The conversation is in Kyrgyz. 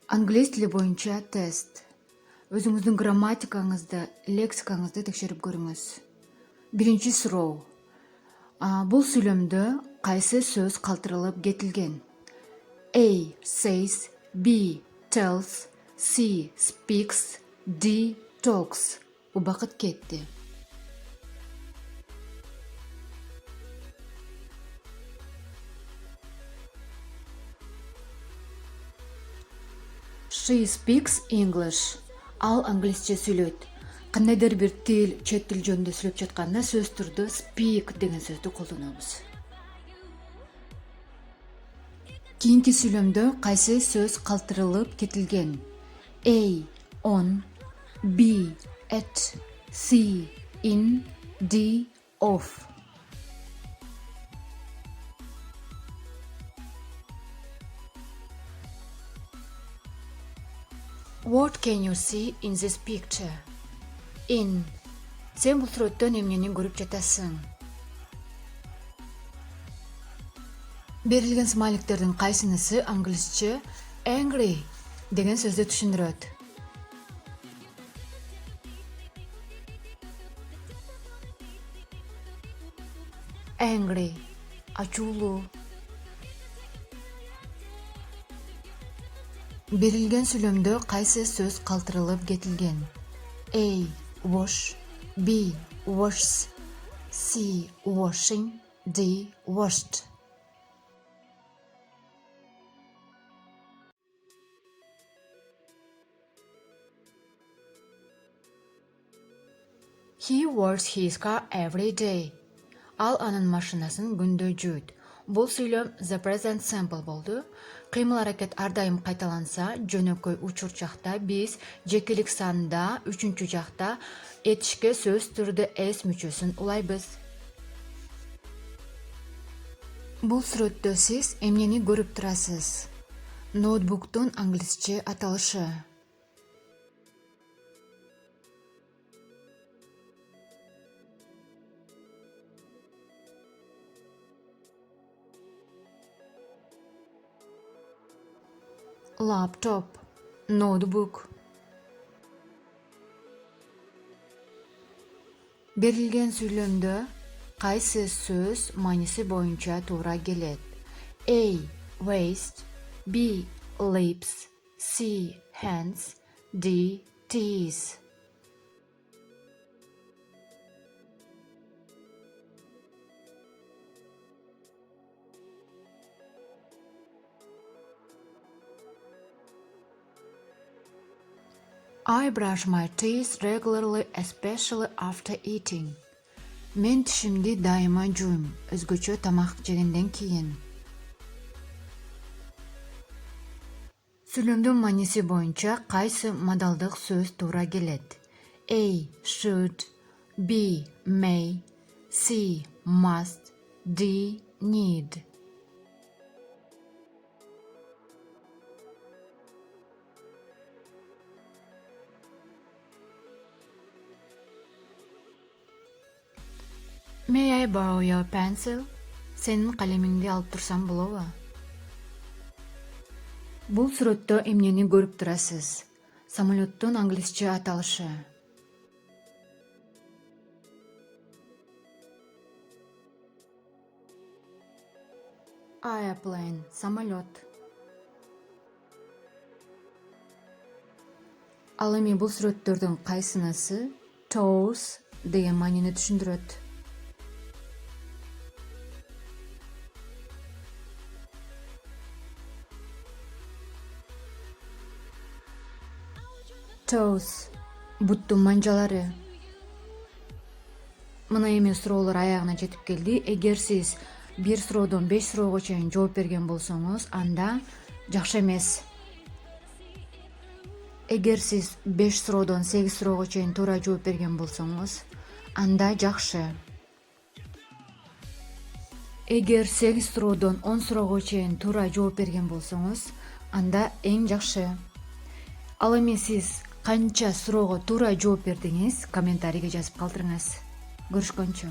Англис тили боюнча тест. Өзүңүздүн грамматикаңызды, лексикаңызды текшерип көрүңүз. Биринчи суроо. Бул сүйлөмдө кайсы сөз калтырылып кетилген? A says, B tells, C speaks, D talks. Убакыт кетти. She speaks English. Ал англисче сүйлөйт. Кандайдыр бир тил, чет тил жөнүндө сүйлөп жатканда сөз түрдө speak деген сөздү колдонобуз. Кийинки сүйлөмдө кайсы сөз калтырылып кетилген? A on, B at, C in, D off. What can you see in this picture? In. Сен бул сүрөттөн эмнени көрүп жатасың? Берилген смайликтердин кайсынысы англисче angry деген сөздү түшүндүрөт? Angry, ачуулуу. Берилген сүйлөмдө кайсы сөз калтырылып кетилген? A wash, B washes, C washing, D washed. He washes his car every day. Ал анын машинасын күндө жууйт. Бул сүйлөм the present simple болду. Кыймыл аракет ар дайым кайталанса, жөнөкөй учур жакта биз жекелик санда, үчүнчү жакта этишке сөз түрдө s мүчөсүн улайбыз. Бул сүрөттө сиз эмнени көрүп турасыз? Ноутбуктун англисче аталышы. Laptop, ноутбук. Берилген сүйлөмдө кайсы сөз мааниси боюнча туура келет? A waist, B lips, C hands, D teeth. I brush my teeth regularly, especially after eating. Мен тишимди дайыма жуйм, өзгөчө тамак жегенден кийин. Сүйлөмдүн мааниси боюнча кайсы модалдык сөз туура келет? A should, B may, C must, D need. May I borrow your pencil? Сенин калемиңди алып турсам болобу? Бул сүрөттө эмнени көрүп турасыз? Самолеттун англисче аталышы. Airplane, самолет. Ал эми бул сүрөттөрдүн кайсынысы toes деген маанини түшүндүрөт? Toes, буттун манжалары. Мына эми суроолор аягына жетип келди. Эгер сиз бир суроодон 5 суроого чейин жооп берген болсоңуз, анда жакшы эмес. Эгер сиз 5 суроодон 8 суроого чейин туура жооп берген болсоңуз, анда жакшы. Эгер 8 суроодон 10 суроого чейин туура жооп берген болсоңуз, анда эң жакшы. Ал эми сиз канча суроого туура жооп бердиңиз, комментарийге жазып калтырыңыз. Көрүшкөнчө.